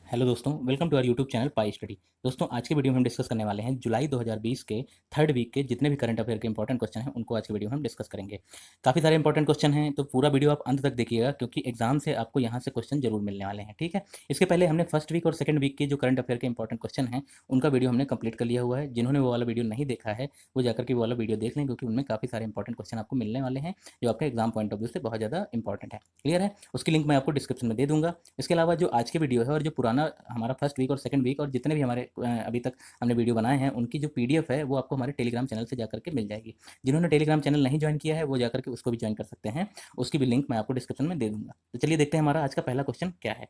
Hello दोस्तों, welcome to our YouTube channel Pi Study. दोस्तों, आज के वीडियो में हम डिस्कस करने वाले हैं जुलाई 2020 के थर्ड वीक के जितने भी करंट अफेयर के इंपॉर्टेंट क्वेश्चन हैं उनको आज के वीडियो में हम डिस्कस करेंगे। काफ़ी सारे इंपॉर्टेंट क्वेश्चन हैं, तो पूरा वीडियो आप अंत तक देखिएगा क्योंकि एग्जाम से आपको यहाँ से क्वेश्चन जरूर मिलने वाले हैं। ठीक है, इसके पहले हमने फर्स्ट वीक और सेकंड वीक के जो करंट अफेयर के इंपॉर्टेंट क्वेश्चन हैं उनका वीडियो हमने कंप्लीट कर लिया हुआ है। जिन्होंने वो वाला वीडियो नहीं देखा है वो जाकर के वो वाला वीडियो देख लें क्योंकि उनमें काफ़ी सारे इंपॉर्टेंट क्वेश्चन आपको मिलने वाले हैं जो आपके एग्जाम पॉइंट ऑफ व्यू से बहुत ज़्यादा इंपॉर्टेंट है। क्लियर है? उसकी लिंक मैं आपको डिस्क्रिप्शन में दे दूंगा। इसके अलावा जो आज के वीडियो है और जो पुराना हमारा फर्स्ट वीक और सेकंड वीक और जितने भी हमारे अभी तक हमने वीडियो बनाए हैं उनकी जो पीडीएफ है वो आपको हमारे टेलीग्राम चैनल से जाकर के मिल जाएगी। जिन्होंने टेलीग्राम चैनल नहीं ज्वाइन किया है वो जाकर के उसको भी ज्वाइन कर सकते हैं। उसकी भी लिंक मैं आपको डिस्क्रिप्शन में दे दूंगा। तो चलिए देखते हैं हमारा आज का पहला क्वेश्चन क्या है।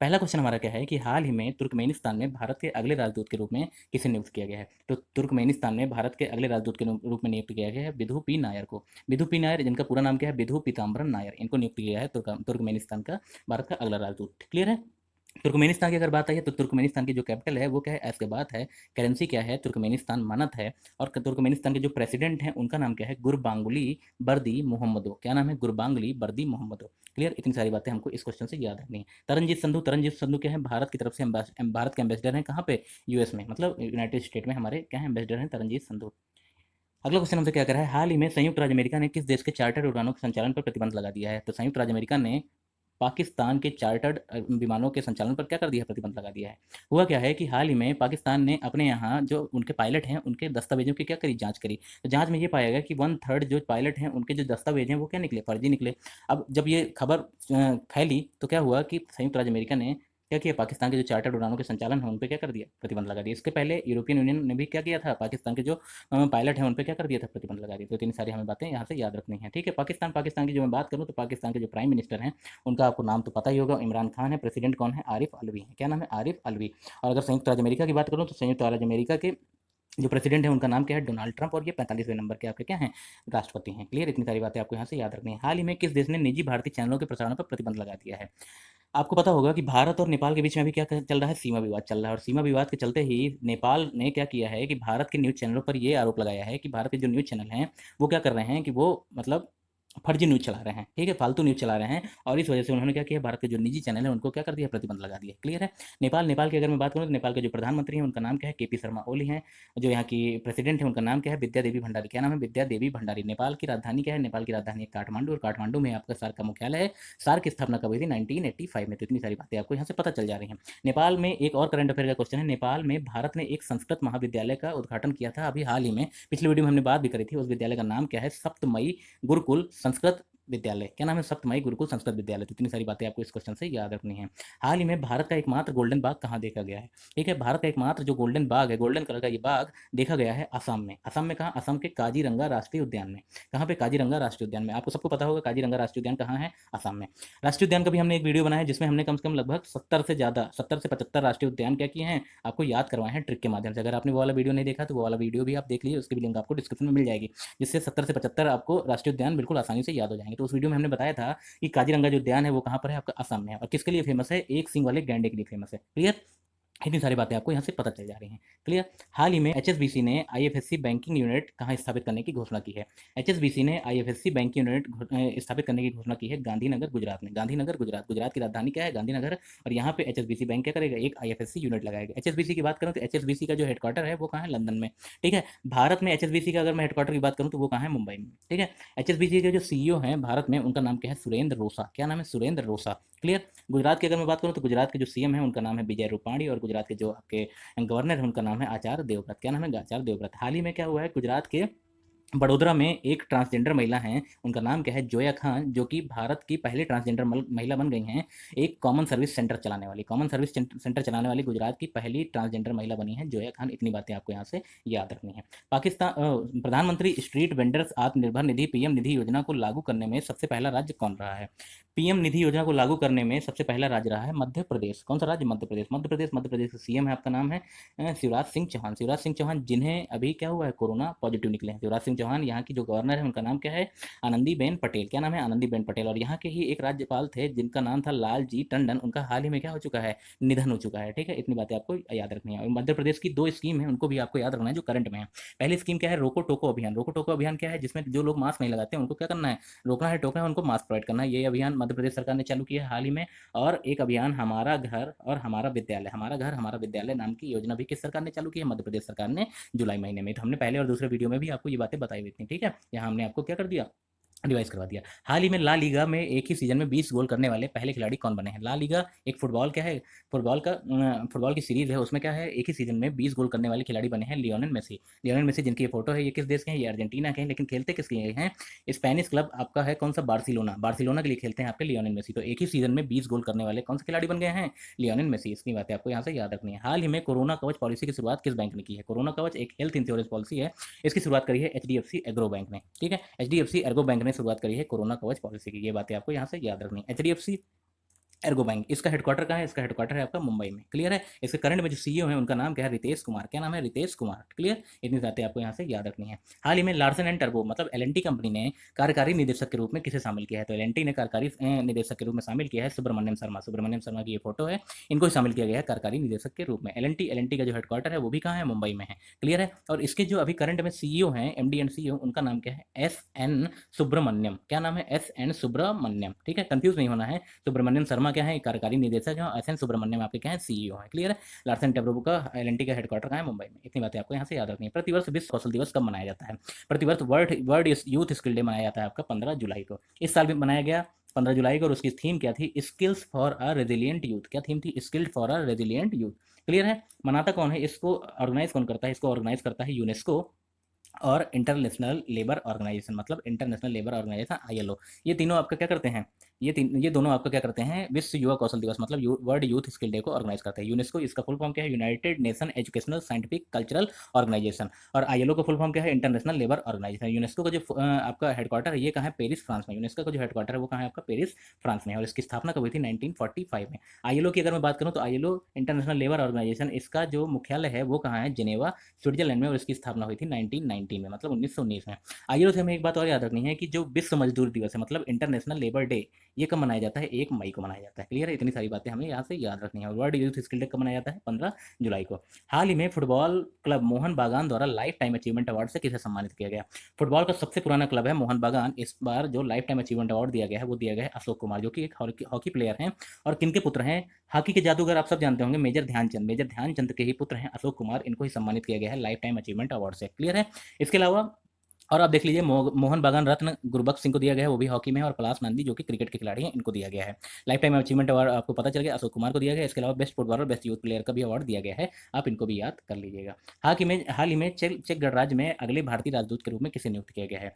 पहला क्वेश्चन हमारा क्या है कि हाल ही में तुर्कमेनिस्तान में भारत के अगले राजदूत के रूप में किसे नियुक्त किया गया है। तो तुर्कमेनिस्तान में भारत के अगले राजदूत के रूप में नियुक्त किया गया है विधु पी नायर को। विधु पी नायर, जिनका पूरा नाम क्या है, विधु पीताम्बरन नायर, इनको नियुक्त किया है तुर्कमेनिस्तान का भारत का अगला राजदूत। क्लियर है? तुर्कमेनिस्तान की अगर बात आई है तो तुर्कमेनिस्तान की जो कैपिटल है वो क्या है, एशगाबाद है। करेंसी क्या है, तुर्कमेनिस्तान मानत है। और तुर्कमेनिस्तान के जो प्रेसिडेंट हैं उनका नाम क्या है, गुरबांगुली बर्दी मोहम्मदो। क्या नाम है, गुरबांगुली बर्दी मोहम्मदो। क्लियर? इतनी सारी बातें हमको इस क्वेश्चन से याद रखनी है। तरनजीत संधू क्या है, भारत की तरफ से भारत के एम्बेसडर हैं कहाँ पे, यूएस में, मतलब यूनाइटेड स्टेट में हमारे क्या है, एम्बेसडर हैं तरनजीत संधू। अगला क्वेश्चन हमसे क्या कर रहा है, हाल ही में संयुक्त राज्य अमेरिका ने किस देश के चार्टर्ड उड़ानों के संचालन पर प्रतिबंध लगा दिया है। तो संयुक्त राज्य अमेरिका ने पाकिस्तान के चार्टर्ड विमानों के संचालन पर क्या कर दिया है, प्रतिबंध लगा दिया है। हुआ क्या है कि हाल ही में पाकिस्तान ने अपने यहाँ जो उनके पायलट हैं उनके दस्तावेजों की क्या करी, जांच करी। तो जांच में ये पाया गया कि वन थर्ड जो पायलट हैं उनके जो दस्तावेज हैं वो क्या निकले, फर्जी निकले। अब जब ये खबर फैली तो क्या हुआ कि संयुक्त राज्य अमेरिका ने क्या किया, पाकिस्तान के जो चार्टर्ड उड़ानों के संचालन है उन पर क्या कर दिया, प्रतिबंध लगा दिया। इसके पहले यूरोपियन यूनियन ने भी क्या किया था, पाकिस्तान के जो पायलट हैं उन पर क्या कर दिया था, प्रतिबंध लगा दिया। तो इतनी सारी हमें बातें यहाँ से याद रखनी है। ठीक है, पाकिस्तान की जो मैं बात करूँ तो पाकिस्तान के जो प्राइम मिनिस्टर हैं उनका आपको नाम तो पता ही होगा, इमरान खान है। प्रेसिडेंट कौन है, आरिफ अलवी है। क्या नाम है, आरिफ अलवी। और अगर संयुक्त राज्य अमेरिका की बात करूँ तो संयुक्त राज्य अमेरिका के जो प्रेसिडेंट है उनका नाम क्या है, डोनाल्ड ट्रंप। और ये 45वें नंबर के आपके क्या हैं, राष्ट्रपति हैं। क्लियर? इतनी सारी बातें आपको यहाँ से याद रखनी है। हाल ही में किस देश ने निजी भारतीय चैनलों के प्रसारण पर प्रतिबंध लगा दिया है। आपको पता होगा कि भारत और नेपाल के बीच में अभी क्या चल रहा है, सीमा विवाद चल रहा है। और सीमा विवाद के चलते ही नेपाल ने क्या किया है कि भारत के न्यूज़ चैनलों पर ये आरोप लगाया है कि भारत के जो न्यूज़ चैनल हैं वो क्या कर रहे हैं कि वो मतलब फर्जी न्यूज़ चला रहे हैं। ठीक है, फालतू न्यूज़ चला रहे हैं। और इस वजह से उन्होंने क्या किया, भारत के जो निजी चैनल हैं उनको क्या कर दिया, प्रतिबंध लगा दिया। क्लियर है? नेपाल की अगर मैं बात करूँ तो नेपाल के जो प्रधानमंत्री हैं उनका नाम क्या है, केपी शर्मा ओली हैं। जो यहाँ की प्रेसिडेंट है उनका नाम क्या है, विद्या देवी भंडारी। क्या नाम है, विद्या देवी भंडारी। नेपाल की राजधानी क्या है, नेपाल की राजधानी है काठमांडू। और काठमांडू में आपका सार्क का मुख्यालय है। सार्क की स्थापना कब हुई थी, 1985 में। तो इतनी सारी बातें आपको यहाँ से पता चल जा रही हैं। नेपाल में एक और करंट अफेयर का क्वेश्चन है, नेपाल में भारत ने एक संस्कृत महाविद्यालय का उद्घाटन किया था अभी हाल ही में। पिछली वीडियो में हमने बात भी करी थी। उस विद्यालय का नाम क्या है, सप्तमयी गुरुकुल संस्कृत विद्यालय। क्या नाम है, सप्तमयी गुरुकुल संस्कृत विद्यालय। तो इतनी सारी बातें आपको इस क्वेश्चन से याद रखनी है। हाल ही में भारत का एकमात्र गोल्डन बाग कहाँ देखा गया है। ठीक है, भारत का एकमात्र जो गोल्डन बाग है, गोल्डन कलर का ये बाग देखा गया है असम में। असम में कहाँ, असम के काजीरंगा राष्ट्रीय उद्यान में। कहाँ पे, काजीरंगा राष्ट्रीय उद्यान में। आपको सबको पता होगा काजीरंगा राष्ट्रीय उद्यान कहाँ है, असम में। राष्ट्रीय उद्यान का भी हमने एक वीडियो बनाया है जिसमें हमने कम से कम लगभग 70 से 75 राष्ट्रीय उद्यान क्या किए हैं, आपको याद करवाए हैं ट्रिक के माध्यम से। अगर आपने वो वाला वीडियो नहीं देखा तो वो वाला वीडियो भी आप देख लीजिए, उसकी भी लिंक आपको डिस्क्रिप्शन में मिल जाएगी, जिससे 70 से 75 आपको राष्ट्रीय उद्यान बिल्कुल आसानी से याद हो जाएंगे। तो उस वीडियो में हमने बताया था कि काजीरंगा जो उद्यान है वो कहाँ पर है, आपका असम में है। और किसके लिए फेमस है, एक सींग वाले गैंडे के लिए फेमस है। क्लियर? इतनी सारी बातें आपको यहाँ से पता चल जा रही हैं। क्लियर? हाल ही में एचएसबीसी ने आईएफएससी बैंकिंग यूनिट कहाँ स्थापित करने की घोषणा की है। एचएसबीसी ने आईएफएससी बैंकिंग यूनिट स्थापित करने की घोषणा की है गांधीनगर गुजरात में। गांधीनगर गुजरात, गुजरात की राजधानी क्या है, गांधीनगर। और यहाँ पे एचएसबीसी बैंक क्या करेगा, एक आईएफएससी यूनिट लगाएगा। एचएसबीसी की बात करूँ तो एचएसबीसी का जो हेडक्वार्टर है वो कहाँ है, लंदन में। ठीक है, भारत में एचएसबीसी का अगर मैं हेडक्वार्टर की बात करूँ तो वो कहाँ है, मुंबई में। ठीक है, एचएसबीसी के जो सीईओ हैं भारत में उनका नाम क्या है, सुरेंद्र रोसा। क्या नाम है, सुरेंद्र रोसा। क्लियर? गुजरात की अगर मैं बात करूँ तो गुजरात के जो सीएम है उनका नाम है विजय रूपाणी। और गुजरात के जो आपके गवर्नर है उनका नाम है आचार्य देवव्रत। क्या नाम है, आचार्य देवव्रत। हाल ही में क्या हुआ है, गुजरात के बड़ोदरा में एक ट्रांसजेंडर महिला हैं, उनका नाम क्या है, जोया खान, जो कि भारत की पहली ट्रांसजेंडर महिला बन गई हैं। एक कॉमन सर्विस सेंटर चलाने वाली, कॉमन सर्विस सेंटर चलाने वाली गुजरात की पहली ट्रांसजेंडर महिला बनी है जोया खान। इतनी बातें आपको यहाँ से याद रखनी है। पाकिस्तान प्रधानमंत्री street vendors Atmanirbhar Nidhi PM निधि योजना को लागू करने में सबसे पहला राज्य कौन रहा है। पीएम निधि योजना को लागू करने में सबसे पहला राज्य रहा है मध्य प्रदेश। कौन सा राज्य, मध्य प्रदेश। मध्य प्रदेश का सीएम है, आपका नाम है शिवराज सिंह चौहान। शिवराज सिंह चौहान, जिन्हें अभी क्या हुआ है, कोरोना पॉजिटिव निकले हैं। शिवराज सिंह चौहान यहाँ की जो गवर्नर है उनका नाम क्या है? आनंदीबेन पटेल। क्या नाम है? आनंदीबेन पटेल। और यहाँ के ही एक राज्यपाल थे जिनका नाम था लालजी टंडन, उनका हाल ही में क्या हो चुका है? निधन हो चुका है। ठीक है, इतनी बातें आपको याद रखनी है। और मध्य प्रदेश की 2 स्कीम है, उनको भी आपको याद रखना है जो करंट में है। पहली स्कीम क्या है? रोको टोको अभियान। रोको टोको अभियान क्या है? जिसमें जो लोग मास्क नहीं लगाते हैं उनको क्या करना है? रोकना है, टोकना है, उनको मास्क प्रोवाइड करना है। ये अभियान मध्य प्रदेश सरकार ने चालू किया है हाल ही में। और एक अभियान हमारा घर और हमारा विद्यालय, हमारा घर हमारा विद्यालय नाम की योजना भी किस सरकार ने चालू की है? मध्य प्रदेश सरकार ने, जुलाई महीने में। तो हमने पहले और दूसरे वीडियो में भी आपको ये बातें बताई हुई थी। ठीक है, यहाँ हमने आपको क्या कर दिया? रिवाइज करवा दिया। हाल ही में ला लीगा में एक ही सीजन में 20 गोल करने वाले पहले खिलाड़ी कौन बने हैं? ला लीगा एक फुटबॉल क्या है? फुटबॉल की सीरीज है, उसमें क्या है? एक ही सीजन में 20 गोल करने वाले खिलाड़ी बने हैं लियोनेल मेसी। लियोनेल मेसी जिनकी ये फोटो है, ये किस देश के हैं? ये अर्जेंटीना के हैं, लेकिन खेलते किसके लिए हैं? स्पेनिश क्लब आपका है कौन सा? बार्सिलोना। बार्सिलोना के लिए खेलते हैं आपके लियोनेल मेसी। तो एक ही सीजन में 20 गोल करने वाले कौन से खिलाड़ी बन गए हैं? Lionel Messi. इसकी बातें आपको यहाँ से याद रखनी है। हाल ही में कोरोना कवच पॉलिसी की शुरुआत किस बैंक ने की है? कोरोना कवच एक हेल्थ इंश्योरेंस पॉलिसी है, इसकी शुरुआत करी है HDFC एग्रो बैंक ने। ठीक है, HDFC एग्रो बैंक ने शुरुआत करी है कोरोना कवच पॉलिसी की। ये बातें आपको यहाँ से याद रखनी है। HDFC एर्गो बैंक, इसका हेडक्वार्टर कहाँ है? इसका हेडक्वार्टर है आपका मुंबई में। क्लियर है? इसके करंट में जो सीईओ है उनका नाम क्या है? रितेश कुमार। क्या नाम है? रितेश कुमार। क्लियर? इतनी बातें आपको यहाँ से याद रखनी है। हाल ही में लार्सन एंड टर्बो मतलब एलएनटी कंपनी ने कार्यकारी निदेशक के रूप में किसे शामिल किया है? तो एलएनटी ने कार्यकारी निदेशक के रूप में शामिल किया है सुब्रमण्यम शर्मा। सुब्रमण्यम शर्मा की ये फोटो है, इनको शामिल किया गया है कार्यकारी निदेशक के रूप में। एलएनटी का जो हेडक्वार्टर है वो भी कहाँ है? मुंबई में है। क्लियर है? और इसके जो अभी करंट में सीईओ हैं, एमडी एंड सीईओ, उनका नाम क्या है? SN सुब्रमण्यम। क्या नाम है? SN सुब्रमण्यम। ठीक है, कंफ्यूज नहीं होना है। सुब्रमण्यम शर्मा क्या है? कार्यकारी निदेशक है। SN सुब्रमण्यम आपके क्या है? सीईओ है। क्लियर है? लार्सन टैब्रो का एलएनटी का हेडक्वार्टर कहाँ है? मुंबई में। इतनी बातें आपको यहाँ से याद रखनी है। प्रतिवर्ष विश्व कौशल दिवस कब मनाया जाता है? प्रतिवर्ष world world Youth Skill day मनाया जाता है आपका 15 जुलाई को। इस साल भी मनाया गया 15 जुलाई को, और उसकी थीम क्या थी? Skills for a resilient youth. क्या थीम थी? Skilled for a resilient youth. Clear है? मनाता कौन है इसको? ऑर्गेनाइज कौन करता है इसको? ऑर्गेनाइज करता है यूनेस्को और इंटरनेशनल लेबर ऑर्गेनाइजेशन, मतलब इंटरनेशनल लेबर ऑर्गेनाइजेशन ILO। ये तीनों आपका क्या करते हैं? ये दोनों आपका क्या करते हैं? विश्व युवा कौशल दिवस मतलब वर्ल्ड यूथ स्किल डे को ऑर्गेनाइज करते हैं। यूनेस्को, इसका फुल फॉर्म क्या है? United Nation Educational Scientific Cultural Organization. और ILO का फुल फॉर्म क्या है? International labour organisation. यूनेस्को का जो आपका हेडक्वार्टर है ये कहाँ है? पेरिस, फ्रांस में। यूनेस्को का जो हेडक्वार्टर है वो कहाँ है आपका? पेरिस, फ्रांस में। और इसकी स्थापना कब हुई थी? 1945 में। ILO की अगर मैं बात करूँ तो ILO इंटरनेशनल लेबर ऑर्गेनाइजेशन, इसका जो मुख्यालय है वो कहाँ है? जिनेवा, स्विट्जरलैंड में। और इसकी स्थापना हुई थी 1919 में, मतलब 1919 में। आइए तो हमें एक बात और याद रखनी है कि जो विश्व मजदूर दिवस है मतलब इंटरनेशनल लेबर डे, ये कब मनाया जाता है? 1 मई को मनाया जाता है। क्लियर है? इतनी सारी बातें हमें यहाँ से याद रखनी है। और वर्ल्ड यूथ स्किल डे कब मनाया जाता है? 15 जुलाई को। हाल ही में फुटबॉल क्लब मोहन बागान द्वारा लाइफ टाइम अचीवमेंट अवार्ड से किसे सम्मानित किया गया? फुटबॉल का सबसे पुराना क्लब है मोहन बागान। इस बार जो लाइफ टाइम अचीवमेंट अवार्ड दिया गया है वो दिया गया है अशोक कुमार, जो कि एक हॉकी प्लेयर हैं। और किनके पुत्र हैं? हॉकी के जादूगर आप सब जानते होंगे, मेजर ध्यानचंद। मेजर ध्यानचंद के ही पुत्र हैं अशोक कुमार, इनको ही सम्मानित किया गया है लाइफ टाइम अचीवमेंट अवार्ड से। क्लियर है? इसके अलावा और आप देख लीजिए मोहन बागान रत्न गुरबख्श सिंह को दिया गया है, वो भी हॉकी में है। और पलाश नंदी जो कि क्रिकेट के खिलाड़ी हैं, इनको दिया गया है लाइफ टाइम अचीवमेंट अवार्ड। आपको पता चल गया, अशोक कुमार को दिया गया है। इसके अलावा best footballer, best youth player का भी अवार्ड दिया गया है, आप इनको भी याद कर लीजिएगा। हाल ही में चेक गणराज्य में अगले भारतीय राजदूत के रूप में किसे नियुक्त किया गया है?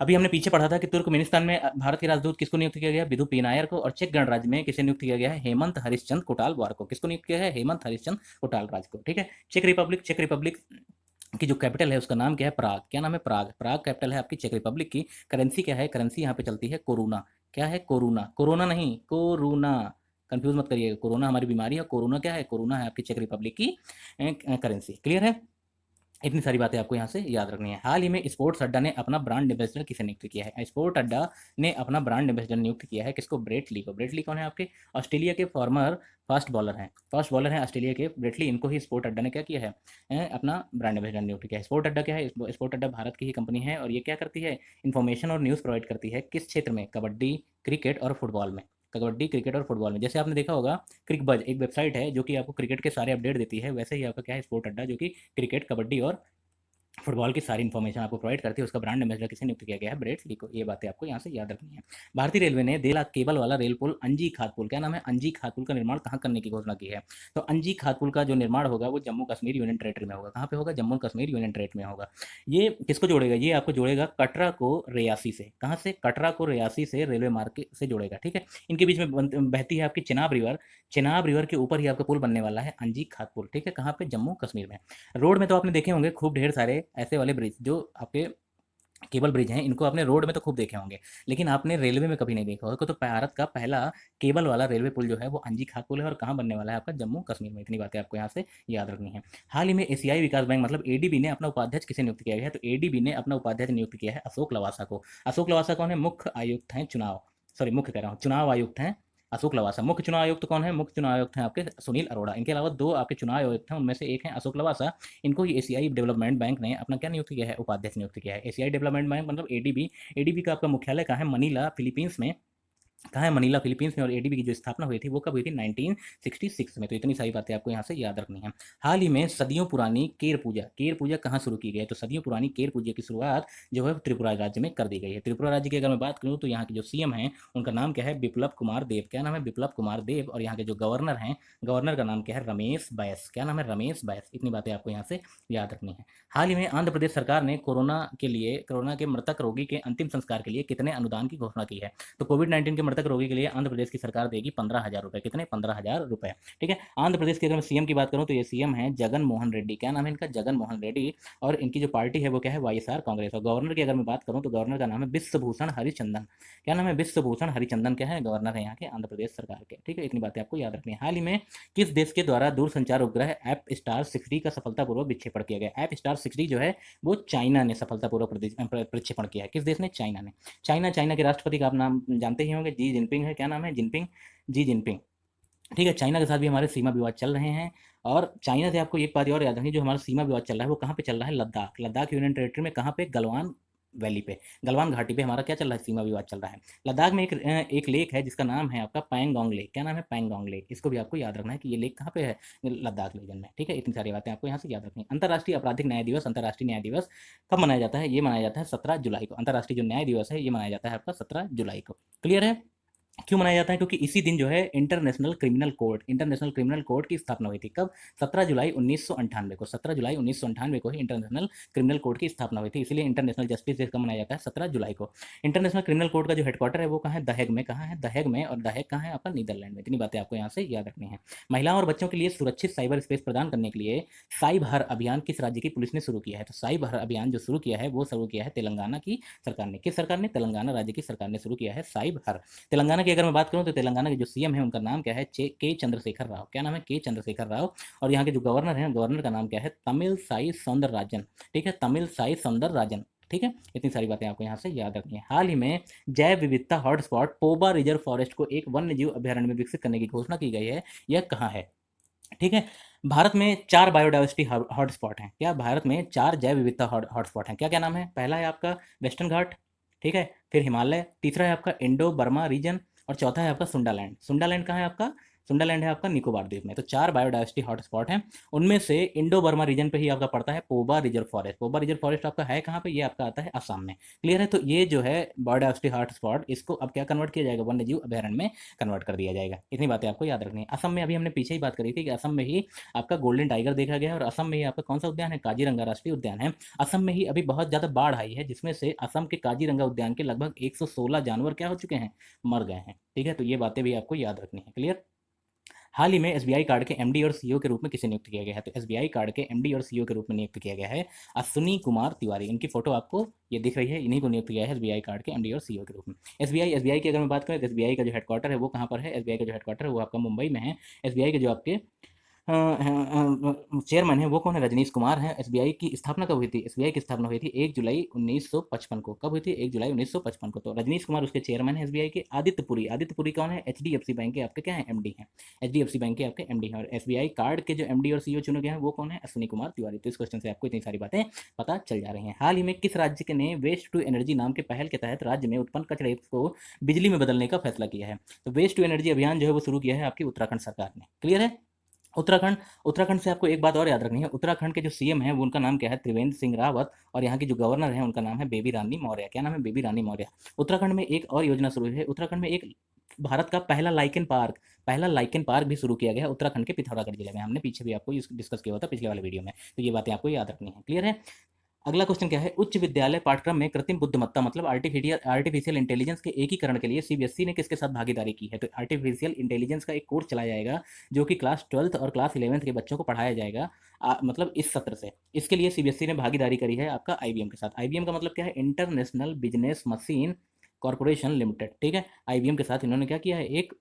अभी हमने पीछे पढ़ा था कि तुर्कमेनिस्तान में भारत के राजदूत किसको नियुक्त किया गया? विदु पी नायर को। और चेक गणराज्य में किसे नियुक्त किया गया है? हेमंत हरिश्चंद कोटालवार को। किसको नियुक्त किया है? हेमंत हरिश्चंद कोटालराज को। ठीक है। चेक रिपब्लिक की जो कैपिटल है उसका नाम क्या है? प्राग। क्या नाम है? प्राग। प्राग कैपिटल है आपकी चेक रिपब्लिक की। करेंसी क्या है? करेंसी यहाँ पे चलती है कोरोना। क्या है? कोरोना। कोरोना नहीं, कोरोना। कंफ्यूज मत करिएगा, कोरोना हमारी बीमारी है, कोरोना क्या है? कोरोना है आपकी चेक रिपब्लिक की करेंसी। क्लियर है? इतनी सारी बातें आपको यहाँ से याद रखनी है। हाल ही में स्पोर्ट्स अड्डा ने अपना ब्रांड एम्बेसडर किसे नियुक्त किया है? स्पोर्ट अड्डा ने अपना ब्रांड एम्बेसडर नियुक्त किया है किसको? ब्रेट ली को। ब्रेट ली कौन है आपके? ऑस्ट्रेलिया के फॉर्मर फास्ट बॉलर हैं ऑस्ट्रेलिया के ब्रेट ली। इनको ही स्पोर्ट अड्डा ने क्या किया है? अपना ब्रांड एम्बेसडर नियुक्त किया है। स्पोर्ट अड्डा क्या है? स्पोर्ट अड्डा भारत की ही कंपनी है, और ये क्या करती है? इन्फॉर्मेशन और न्यूज़ प्रोवाइड करती है किस क्षेत्र में? कबड्डी, क्रिकेट और फुटबॉल में। कबड्डी, क्रिकेट और फुटबॉल में। जैसे आपने देखा होगा क्रिकबज एक वेबसाइट है जो कि आपको क्रिकेट के सारे अपडेट देती है, वैसे ही आपका क्या है? स्पोर्ट अड्डा, जो कि क्रिकेट, कबड्डी और फुटबॉल की सारी इन्फॉर्मेशन आपको प्रोवाइड करती है। उसका ब्रांड एम्बेसडर किसे नियुक्त किया गया है? ब्रेट ली को। ये बातें आपको यहाँ से याद रखनी है। भारतीय रेलवे ने 1.5 लाख केबल वाला रेल पुल अंजी खात पुल, क्या नाम है? अंजी खात पुल का निर्माण कहाँ करने की घोषणा की है? तो अंजी खात पुल का जो निर्माण होगा वो जम्मू कश्मीर यूनियन टेरेटरी में होगा। कहाँ पे होगा? जम्मू कश्मीर यूनियन टेरेटरी में होगा। ये किसको जोड़ेगा? ये आपको जोड़ेगा कटरा को रियासी से। कहाँ से? कटरा को रियासी से रेलवे मार्ग से जोड़ेगा। ठीक है। इनके बीच में बहती है आपकी चिनाब रिवर। चिनाब रिवर के ऊपर ही आपका पुल बनने वाला है अंजी खात पुल। ठीक है। कहाँ पे? जम्मू कश्मीर में। रोड में तो आपने देखे होंगे खूब ढेर सारे ऐसे वाले ब्रिज जो आपके केबल ब्रिज हैं, इनको आपने रोड में तो खूब देखे होंगे, लेकिन आपने रेलवे में कभी नहीं देखा होगा। तो भारत का पहला केबल वाला रेलवे पुल जो है वो अंजी खाक पुल है, और कहाँ बनने वाला है आपका, जम्मू कश्मीर में। इतनी बातें आपको यहाँ से याद रखनी है। हाल ही में एशियाई विकास बैंक मतलब एडीबी ने अपना उपाध्यक्ष किसे नियुक्त किया गया है, तो एडीबी ने अपना उपाध्यक्ष नियुक्त किया है अशोक लवासा को। अशोक लवासा कौन है, मुख्य आयुक्त हैं चुनाव, सॉरी मुख्य कह रहा हूँ, चुनाव आयुक्त हैं अशोक लवासा। मुख्य चुनाव आयुक्त कौन है, मुख्य चुनाव आयुक्त हैं आपके सुनील अरोड़ा। इनके अलावा दो आपके चुनाव आयुक्त हैं, उनमें से एक हैं अशोक लवासा। इनको ही एशियाई डेवलपमेंट बैंक ने अपना क्या नियुक्त किया है, उपाध्यक्ष नियुक्त किया है। एशियाई डेवलपमेंट बैंक मतलब एडीबी। एडीबी का आपका मुख्यालय कहाँ है, मनीला फिलीपींस में। कहाँ है, मनीला फिलीपींस में। और एडीबी की जो स्थापना हुई थी वो कब हुई थी, 1966 में। तो इतनी सारी बातें आपको यहाँ से याद रखनी है। हाल ही में सदियों पुरानी केर पूजा कहाँ शुरू की गई है, तो सदियों पुरानी केर पूजा की शुरुआत जो है त्रिपुरा राज्य में कर दी गई है। त्रिपुरा राज्य की अगर मैं बात करूँ तो यहाँ के जो सीएम हैं उनका नाम क्या है, बिप्लब कुमार देव। क्या नाम है, बिप्लब कुमार देव। और यहाँ के जो गवर्नर हैं, गवर्नर का नाम क्या है, रमेश बैस। क्या नाम है, रमेश बैस। इतनी बातें आपको यहाँ से याद रखनी है। हाल ही में आंध्र प्रदेश सरकार ने कोरोना के मृतक रोगी के अंतिम संस्कार के लिए कितने अनुदान की घोषणा की है, तो कोविड-19 के मृतक रोगी के लिए आंध्र प्रदेश की सरकार देगी 15,000 रुपए। कितने, 15,000 रुपए। ठीक है। आंध्र प्रदेश के अगर मैं सीएम की बात करूं तो ये सीएम है जगन मोहन रेड्डी। क्या नाम है इनका, जगन मोहन रेड्डी। और इनकी जो पार्टी है वो क्या है, वाईएसआर कांग्रेस। और गवर्नर की अगर मैं बात करूं तो गवर्नर का नाम है बिश्वभूषण हरिचंदन। क्या नाम है, बिश्वभूषण हरिचंदन। क्या है, गवर्नर है यहाँ के आंध्र प्रदेश सरकार के। ठीक है, इतनी बातें आपको याद रखनी है। हाल ही में किस देश के द्वारा दूरसंचार उपग्रह ऐप स्टार 6D का सफलतापूर्वक विक्षेपण किया गया। ऐप स्टार 6D जो है वो चाइना ने सफलतापूर्वक प्रक्षेपण किया है। किस देश ने, चाइना ने। चाइना के राष्ट्रपति का आप नाम जानते ही होंगे, जी जिनपिंग है। क्या नाम है, जिनपिंग, जी जिनपिंग। ठीक है, चाइना के साथ भी हमारे सीमा विवाद चल रहे हैं। और चाइना से आपको एक बात और याद रखनी, जो हमारा सीमा विवाद चल रहा है वो कहाँ पे चल रहा है, लद्दाख। लद्दाख यूनियन टेरिटरी में कहाँ पे, गलवान वैली पे, गलवान घाटी पे हमारा क्या चल रहा है, सीमा विवाद चल रहा है। लद्दाख में एक लेक है जिसका नाम है आपका पैंगोंग लेक। क्या नाम है, पैंगोंग लेक। इसको भी आपको याद रखना है कि ये लेक कहाँ पे है, लद्दाख रीजन में। ठीक है, इतनी सारी बातें आपको यहाँ से याद रखनी है। अंतर्राष्ट्रीय आपराधिक न्याय दिवस, अंतर्राष्ट्रीय न्याय दिवस कब मनाया जाता है, ये मनाया जाता है 17 जुलाई को। अंतर्राष्ट्रीय जो न्याय दिवस है ये मनाया जाता है आपका 17 जुलाई को। क्लियर है। क्यों मनाया जाता है, क्योंकि इसी दिन जो है इंटरनेशनल क्रिमिनल कोर्ट की स्थापना हुई थी। कब, 17 जुलाई 1998 को। 17 जुलाई 1998 को ही इंटरनेशनल क्रिमिनल कोर्ट की स्थापना हुई थी, इसलिए इंटरनेशनल जस्टिस डे कब मनाया जाता है, 17 जुलाई को। इंटरनेशनल क्रिमिनल कोर्ट का जो हेडक्वार्टर है वो कहाँ है, दहेग में। कहाँ है, दहेग में। और दहेग कहाँ है आपका, नीदरलैंड में। इतनी बातें आपको यहाँ से याद रखनी है। महिलाओं और बच्चों के लिए सुरक्षित साइबर स्पेस प्रदान करने के लिए साइब हर अभियान किस राज्य की पुलिस ने शुरू किया है, तो साइब हर अभियान जो शुरू किया है वो शुरू किया है तेलंगाना की सरकार ने। किस सरकार ने, तेलंगाना राज्य की सरकार ने शुरू किया है साइब हर। तेलंगाना की अगर मैं बात करूं तो तेलंगाना के जो सीएम है उनका नाम क्या है, के चंद्रशेखर राव। क्या नाम है, के चंद्रशेखर राव। और यहाँ के जो गवर्नर हैं, गवर्नर का नाम क्या है, तमिल साई सौंदरराजन। ठीक है, तमिल साई सौंदरराजन। ठीक है, इतनी सारी बातें आपको यहाँ से याद रखनी है। हाल ही में जैव विविधता हॉटस्पॉट पोबा रिजर्व फॉरेस्ट को एक वन्य जीव अभ्यारण्य में विकसित करने की घोषणा की गई है। यह कहाँ है, ठीक है। भारत में 4 बायोडाइवर्सिटी हॉटस्पॉट हैं। क्या, भारत में 4 जैव विविधता हॉटस्पॉट हैं। क्या क्या नाम है, पहला है आपका वेस्टर्न घाट। ठीक है, फिर हिमालय, तीसरा है आपका इंडो बर्मा रीजन, और चौथा है आपका सुंडालैंड। सुंडालैंड कहाँ है आपका, सुंडालैंड है आपका निकोबार द्वीप में। तो 4 बायोडाइवर्सिटी हॉटस्पॉट हैं, उनमें से इंडो बर्मा रीजन पे ही आपका पड़ता है पोबा रिजर्व फॉरेस्ट। पोबा रिजर्व फॉरेस्ट आपका है कहाँ पे, ये आपका आता है असम में। क्लियर है। तो ये जो है बायोडाइवर्सिटी हॉटस्पॉट, इसको अब क्या कन्वर्ट किया जाएगा, वन्य जीव अभ्यारण्य में कन्वर्ट कर दिया जाएगा। इतनी बातें आपको याद रखनी है। असम में अभी हमने पीछे ही बात करी थी कि असम में ही आपका गोल्डन टाइगर देखा गया है, और असम में ही आपका कौन सा उद्यान है, काजीरंगा राष्ट्रीय उद्यान है। असम में ही अभी बहुत ज़्यादा बाढ़ आई है, जिसमें से असम के काजीरंगा उद्यान के लगभग 116 जानवर क्या हो चुके हैं, मर गए हैं। ठीक है, तो ये बातें भी आपको याद रखनी है। क्लियर। हाल ही में एसबीआई कार्ड के एमडी और सीईओ के रूप में किसे नियुक्त किया गया है, तो एसबीआई कार्ड के एमडी और सीईओ के रूप में नियुक्त किया गया है अश्विनी कुमार तिवारी। इनकी फोटो आपको ये दिख रही है, इन्हीं को नियुक्त किया है एसबीआई कार्ड के एमडी और सीईओ के रूप में। एसबीआई की अगर मैं बात करें तो एसबीआई का जो हेडक्वार्टर है वो कहाँ पर है, एसबीआई का जो हेडक्वार्टर है वो आपका मुंबई में है। एसबीआई के जो आपके चेयरमैन है वो कौन है, रजनीश कुमार है। एसबीआई की स्थापना कब हुई थी, एसबीआई की स्थापना हुई थी 1 जुलाई 1955 को। कब हुई थी, 1 जुलाई 1955 को। तो रजनीश कुमार उसके चेयरमैन है एसबीआई के। आदित्यपुरी कौन है, एचडीएफसी बैंक के आपके क्या है, एमडी हैं। एचडीएफसी बैंक के आपके एमडी हैं। और एसबीआई कार्ड के जो एमडी और सीईओ चुने गए हैं वो कौन है, अश्विनी कुमार तिवारी। तो इस क्वेश्चन से आपको इतनी सारी बातें पता चल जा रही हैं। हाल ही में किस राज्य के ने वेस्ट टू एनर्जी नाम के पहल के तहत राज्य में उत्पन्न कचरे को बिजली में बदलने का फैसला किया है, तो वेस्ट टू एनर्जी अभियान जो है वो शुरू किया है आपकी उत्तराखंड सरकार ने। क्लियर है। उत्तराखंड। उत्तराखंड से आपको एक बात और याद रखनी है, उत्तराखंड के जो सीएम हैं वो उनका नाम क्या है, त्रिवेंद्र सिंह रावत। और यहाँ की जो गवर्नर है उनका नाम है बेबी रानी मौर्य। क्या नाम है, बेबी रानी मौर्य। उत्तराखंड में एक और योजना शुरू हुई है, उत्तराखंड में एक भारत का पहला लाइकेन पार्क भी शुरू किया गया है उत्तराखंड के पिथौरागढ़ जिले में। हमने पीछे भी आपको डिस्कस किया होता पिछले वाले वीडियो में। तो ये बातें आपको याद रखनी है। क्लियर है। अगला क्वेश्चन क्या है, उच्च विद्यालय पाठ्यक्रम में कृत्रिम बुद्धिमत्ता मतलब आर्टिफिशियल इंटेलिजेंस के एकीकरण के लिए सीबीएसई ने किसके साथ भागीदारी की है? तो आर्टिफिशियल इंटेलिजेंस का एक कोर्स चलाया जाएगा जो कि क्लास 12th और क्लास 11th के बच्चों को पढ़ाया जाएगा, मतलब इस सत्र से। इसके लिए सीबीएसई ने भागीदारी करी है आपका आईबीएम के साथ। आईबीएम का मतलब क्या है, international business machine corporation limited, ठीक है। आईबीएम के साथ इन्होंने क्या किया है, एक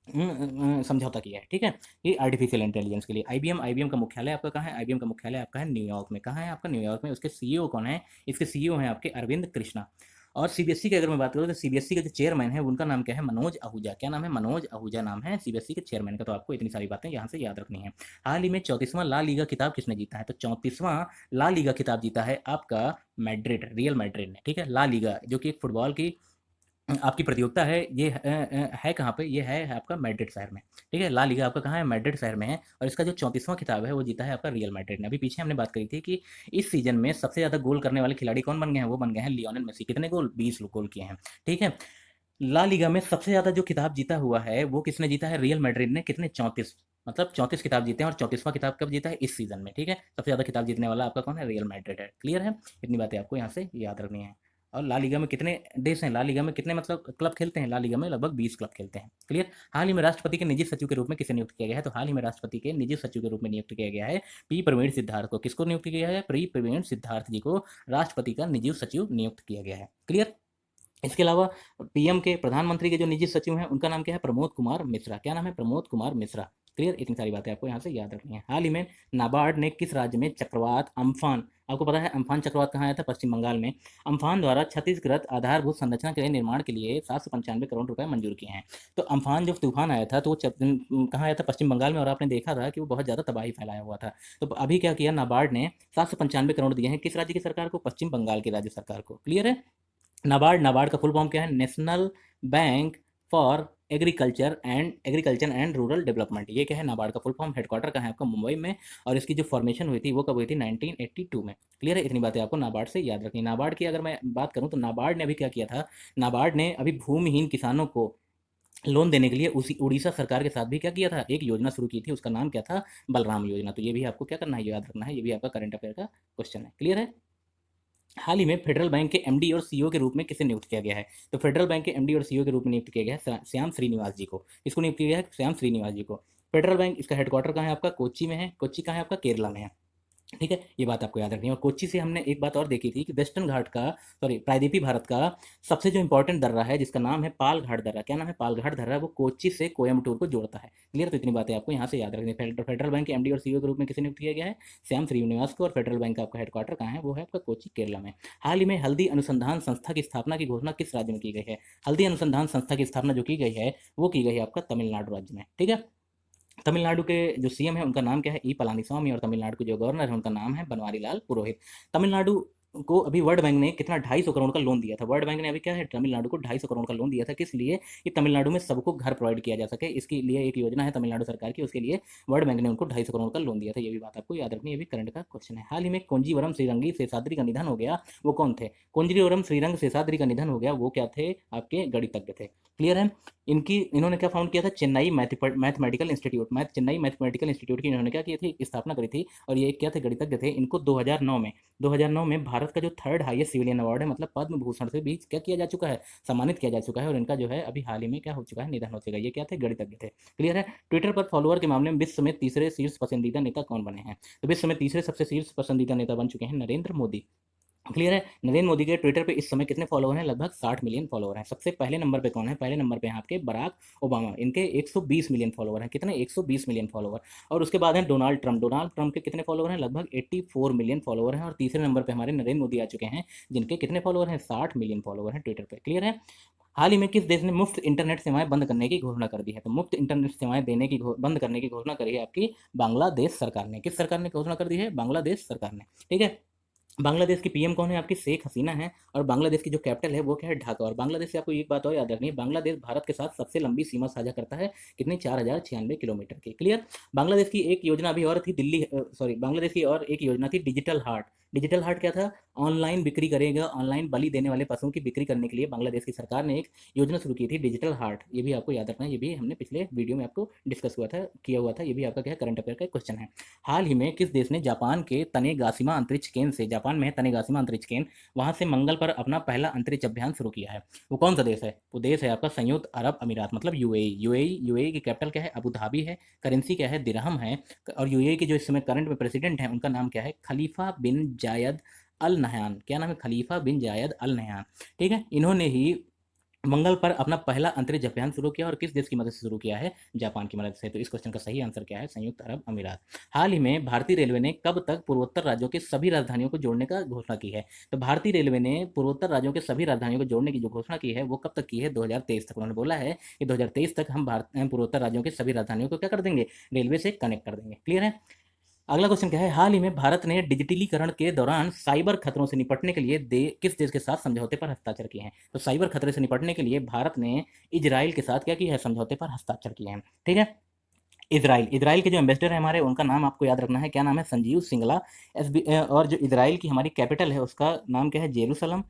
समझौता किया है, ठीक है। ये आर्टिफिशियल इंटेलिजेंस के लिए आईबीएम, आईबीएम का मुख्यालय आपका कहाँ है? आईबीएम का मुख्यालय आपका है न्यूयॉर्क में। कहाँ है आपका? न्यूयॉर्क में। उसके सीईओ कौन है? इसके सीईओ हैं आपके अरविंद कृष्णा। और सीबीएसई की अगर मैं बात करूँ तो सीबीएसई के जो चेयरमैन है उनका नाम क्या है? मनोज आहूजा। क्या नाम है? मनोज आहूजा नाम है सीबीएसई के चेयरमैन का। तो आपको इतनी सारी बातें यहाँ से याद रखनी है। हाल ही में 34वां ला लीगा खिताब किसने जीता है? तो 34वां ला लीगा खिताब जीता है आपका मैड्रिड, रियल मैड्रिड ने, ठीक है। ला लीगा जो कि एक फुटबॉल की आपकी प्रतियोगिता है, ये है कहाँ पे? ये है आपका मैड्रिड शहर में, ठीक है। ला लीगा आपका कहाँ है? मैड्रिड शहर में है। और इसका जो 34वां खिताब है वो जीता है आपका रियल मैड्रिड ने। अभी पीछे हमने बात करी थी कि इस सीजन में सबसे ज़्यादा गोल करने वाले खिलाड़ी कौन बन गए हैं? वो बन गए हैं लियोनेल मेसी। कितने गोल? 20 गोल किए हैं, ठीक है। ला लीगा में सबसे ज़्यादा जो खिताब जीता हुआ है वो किसने जीता है? रियल मैड्रिड ने। कितने? 34, मतलब 34 खिताब जीते हैं। और 34वां खिताब कब जीता है? इस सीजन में, ठीक है। सबसे ज़्यादा खिताब जीतने वाला आपका कौन है? रियल मैड्रिड है। क्लियर है? इतनी बातें आपको यहाँ से याद रखनी है। और ला लीगा में कितने देश हैं? ला लीगा में कितने मतलब क्लब खेलते हैं? ला लीगा में लगभग 20 क्लब खेलते हैं। क्लियर? हाल ही में राष्ट्रपति के निजी सचिव के रूप में किसे नियुक्त किया गया है? तो हाल ही में राष्ट्रपति के निजी सचिव के रूप में नियुक्त किया गया है पी प्रवीण सिद्धार्थ को। किसको नियुक्त किया है? पी प्रवीण सिद्धार्थ जी को राष्ट्रपति का निजी सचिव नियुक्त किया गया है। क्लियर? इसके अलावा पीएम के, प्रधानमंत्री के जो निजी सचिव हैं उनका नाम क्या है? प्रमोद कुमार मिश्रा। क्या नाम है? प्रमोद कुमार मिश्रा। क्लियर? इतनी सारी बातें आपको यहाँ से याद रखनी है। हाल ही में नाबार्ड ने किस राज्य में चक्रवात अम्फान, आपको पता है अम्फान चक्रवात कहाँ आया था? पश्चिम बंगाल में। अम्फान द्वारा क्षतिग्रस्त आधारभूत संरचना के निर्माण के लिए 795 करोड़ रुपए मंजूर किए हैं। तो अम्फान जब तूफान आया था तो वो कहाँ आया था? पश्चिम बंगाल में। और आपने देखा था कि वो बहुत ज़्यादा तबाही फैलाया हुआ था। तो अभी क्या किया नाबार्ड ने? 795 करोड़ दिए हैं। किस राज्य की सरकार को? पश्चिम बंगाल की राज्य सरकार को। क्लियर है? नाबार्ड, नाबार्ड का फुल फॉर्म क्या है? National bank for agriculture and rural development. ये क्या है? नाबार्ड का फुल फॉर्म। हेडक्वार्टर कहाँ है आपका? मुंबई में। और इसकी जो फॉर्मेशन हुई थी वो कब हुई थी? 1982 में। क्लियर है? इतनी बातें आपको नाबार्ड से याद रखनी। नाबार्ड की अगर मैं बात करूँ तो नाबार्ड ने अभी क्या किया था? नाबार्ड ने अभी भूमिहीन किसानों को लोन देने के लिए उसी उड़ीसा सरकार के साथ भी क्या किया था? एक योजना शुरू की थी। उसका नाम क्या था? बलराम योजना। तो ये भी आपको क्या करना है? याद रखना है। ये भी आपका करंट अफेयर का क्वेश्चन है। क्लियर है? हाल ही में फेडरल बैंक के एमडी और सीईओ के रूप में किसे नियुक्त किया गया है? तो फेडरल बैंक के एमडी और सीईओ के रूप में नियुक्त किया गया है श्याम श्रीनिवास जी को। इसको नियुक्त किया गया है श्याम श्रीनिवास जी को। फेडरल बैंक, इसका हेडक्वार्टर कहाँ है आपका? कोच्चि में है। कोच्चि कहाँ है आपका? केरला में है, ठीक है। ये बात आपको याद रखनी है। और कोच्चि से हमने एक बात और देखी थी कि वेस्टर्न घाट का, सॉरी प्रायद्वीपीय भारत का सबसे जो इंपॉर्टेंट दर्रा है जिसका नाम है पाल घाट दर्रा। क्या नाम है? पाल घाट दर्रा। वो कोच्चि से कोयम्बटूर को जोड़ता है। क्लियर? तो इतनी बातें आपको यहाँ से याद रखनी है। फेडरल बैंक के एमडी और सीईओ के रूप में किसे नियुक्त किया गया है? श्याम श्रीनिवास को। और फेडरल बैंक का आपका हेडक्वार्टर कहाँ है? वो है आपका कोच्चि, केरला में। हाल ही में हल्दी अनुसंधान संस्था की स्थापना की घोषणा किस राज्य में की गई है? हल्दी अनुसंधान संस्था की स्थापना जो की गई है वो की गई है आपका तमिलनाडु राज्य में, ठीक है। तमिलनाडु के जो सीएम है उनका नाम क्या है? ई पलानीस्वामी। और तमिलनाडु के जो गवर्नर है उनका नाम है बनवारी लाल पुरोहित। तमिलनाडु को अभी वर्ल्ड बैंक ने कितना? 250 करोड़ का लोन दिया था। वर्ल्ड बैंक ने अभी क्या है? तमिलनाडु को 250 करोड़ का लोन दिया था। किस लिए? कि तमिलनाडु में सबको घर प्रोवाइड किया जा सके, इसके लिए एक योजना है तमिलनाडु सरकार की। उसके लिए वर्ल्ड बैंक ने उनको 250 करोड़ का लोन दिया था। ये भी बात आपको याद रखनी है। ये भी करंट का क्वेश्चन है। हाल ही में कोंजीवरम श्रीरंगी शेषाद्री का निधन हो गया, वो कौन थे? कोंजीवरम श्रीरंग शेषाद्री का निधन हो गया, वो क्या थे? आपके गणितज्ञ थे। क्लियर है? इन्होंने क्या फाउंड किया था? Chennai mathematical institute, Chennai mathematical institute की इन्होंने क्या की थी? स्थापना करी थी। और ये क्या थे? गणितज्ञ थे। इनको 2009 में भारत का जो थर्ड हाईएस्ट सिविलियन अवार्ड है, मतलब पद्म भूषण से भी क्या किया जा चुका है? सम्मानित किया जा चुका है। और इनका जो है अभी हाल ही में क्या हो चुका है? निधन हो चुका है। ये क्या थे? गणितज्ञ थे। क्लियर है? ट्विटर पर फॉलोअर के मामले में विश्व में तीसरे शीर्ष पसंदीदा नेता कौन बने हैं? तो विश्व में तीसरे सबसे शीर्ष पसंदीदा नेता बन चुके हैं नरेंद्र मोदी। क्लियर है? नरेंद्र मोदी के ट्विटर पे इस समय कितने फॉलोवर हैं? लगभग 60 मिलियन फॉलोवर हैं। सबसे पहले नंबर पे कौन है? पहले नंबर पे हैं आपके बराक ओबामा। इनके 120 मिलियन फॉलोवर हैं। कितने? 120 मिलियन फॉलोवर। और उसके बाद हैं डोनाल्ड ट्रंप। डोनाल्ड ट्रंप के कितने फॉलोवर हैं? लगभग 84 मिलियन फॉलोवर हैं। और तीसरे नंबर पे हमारे नरेंद्र मोदी आ चुके हैं, जिनके कितने फॉलोवर हैं? 60 मिलियन फॉलोवर हैं ट्विटर पर। क्लियर है? हाल ही में किस देश ने मुफ्त इंटरनेट सेवाएं बंद करने की घोषणा कर दी है? तो मुफ्त इंटरनेट सेवाएं बंद करने की घोषणा करी है आपकी बांग्लादेश सरकार ने। किस सरकार ने घोषणा कर दी है? बांग्लादेश सरकार ने, ठीक है। बांग्लादेश की पीएम कौन है? आपकी शेख हसीना है। और बांग्लादेश की जो कैपिटल है वो क्या है? ढाका। और बांग्लादेश से आपको एक बात और याद रखनी है, बांग्लादेश भारत के साथ सबसे लंबी सीमा साझा करता है। कितनी? 4096 किलोमीटर की। क्लियर? बांग्लादेश की एक योजना अभी और थी, बांग्लादेश की और एक योजना थी डिजिटल हार्ट। डिजिटल हाट क्या था? ऑनलाइन बिक्री करेगा, ऑनलाइन बलि देने वाले पशुओं की बिक्री करने के लिए बांग्लादेश की सरकार ने एक योजना शुरू की थी, डिजिटल हाट। ये भी आपको याद रखना है, ये भी हमने पिछले वीडियो में आपको डिस्कस हुआ था, किया हुआ था। ये भी आपका क्या है, करंट अफेयर का क्वेश्चन है। हाल ही में किस देश ने जापान के तनेगाशिमा अंतरिक्ष केंद्र से, जापान में है तनेगाशिमा अंतरिक्ष केंद्र, वहां से मंगल पर अपना पहला अंतरिक्ष अभियान शुरू किया है? वो कौन सा देश है? वो देश है आपका संयुक्त अरब अमीरात, मतलब यूएई। यूएई की कैपिटल क्या है? अबू धाबी है। करेंसी क्या है? दिरहम है। और यूएई के जो इस समय करंट में प्रेसिडेंट हैं, उनका नाम क्या है? खलीफा बिन जायद अल नहयान। क्या नाम है? खलीफा बिन जायद अल नहयान। ठीक है, इन्होंने ही मंगल पर अपना पहला अंतरिक्ष अभियान शुरू किया, और किस देश की मदद से शुरू किया है? जापान की मदद से। तो इस क्वेश्चन का सही आंसर क्या है? संयुक्त अरब अमीरात। हाल ही में भारतीय रेलवे ने कब तक पूर्वोत्तर राज्यों की सभी राजधानियों को जोड़ने का घोषणा की है? तो भारतीय रेलवे ने पूर्वोत्तर राज्यों के सभी राजधानियों को जोड़ने की जो घोषणा की है, वो कब तक की है? 2023 तक। उन्होंने बोला है कि 2023 तक हम भारत पूर्वोत्तर राज्यों के सभी राजधानियों को क्या कर देंगे? रेलवे से कनेक्ट कर देंगे। क्लियर है? अगला क्वेश्चन क्या है? हाल ही में भारत ने डिजिटलीकरण के दौरान साइबर खतरों से निपटने के लिए किस देश के साथ समझौते पर हस्ताक्षर किए हैं? तो साइबर खतरे से निपटने के लिए भारत ने इजराइल के साथ क्या किया है? समझौते पर हस्ताक्षर किए हैं। ठीक है, इजराइल, इजराइल के जो एम्बेसडर है हमारे, उनका नाम आपको याद रखना है। क्या नाम है? संजीव सिंगला। और जो इजराइल की हमारी कैपिटल है, उसका नाम क्या है? जेरूसलम।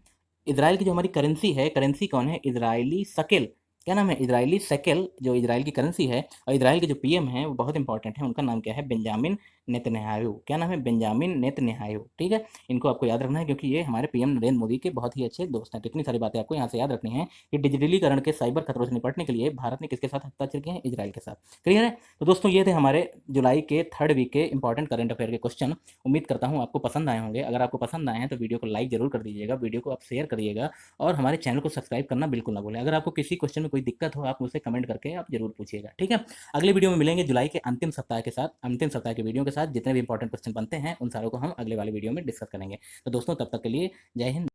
इजराइल की जो हमारी करेंसी है, करेंसी कौन है? इजरायली शकेल। क्या नाम है? इजरायली शकेल, जो इजराइल की करेंसी है। और इजराइल के जो पीएम है वो बहुत इंपॉर्टेंट है, उनका नाम क्या है? Benjamin Netanyahu. क्या नाम है? Benjamin Netanyahu. ठीक है, इनको आपको याद रखना है, क्योंकि ये हमारे पीएम नरेंद्र मोदी के बहुत ही अच्छे दोस्त हैं। तो इतनी सारी बातें आपको यहाँ से याद रखनी है कि डिजिटलीकरण के साइबर खतरों से निपटने के लिए भारत ने किसके साथ हस्ताक्षर किए हैं? इजराइल के साथ। क्लियर है? तो दोस्तों, ये थे हमारे जुलाई के थर्ड वीक के इंपॉर्टेंट करंट अफेयर के क्वेश्चन। उम्मीद करता हूँ आपको पसंद आए होंगे। अगर आपको पसंद आए हैं तो वीडियो को लाइक जरूर कर दीजिएगा, वीडियो को आप शेयर करिएगा, और हमारे चैनल को सब्सक्राइब करना बिल्कुल ना भूलें। अगर आपको किसी क्वेश्चन में कोई दिक्कत हो, आप मुझसे कमेंट करके आप जरूर पूछिएगा। ठीक है, अगले वीडियो में मिलेंगे जुलाई के अंतिम सप्ताह के साथ, अंतिम सप्ताह के वीडियो के साथ। जितने भी इंपॉर्टेंट क्वेश्चन बनते हैं, उन सारों को हम अगले वाले वीडियो में डिस्कस करेंगे। तो दोस्तों, तब तक के लिए जय हिंद।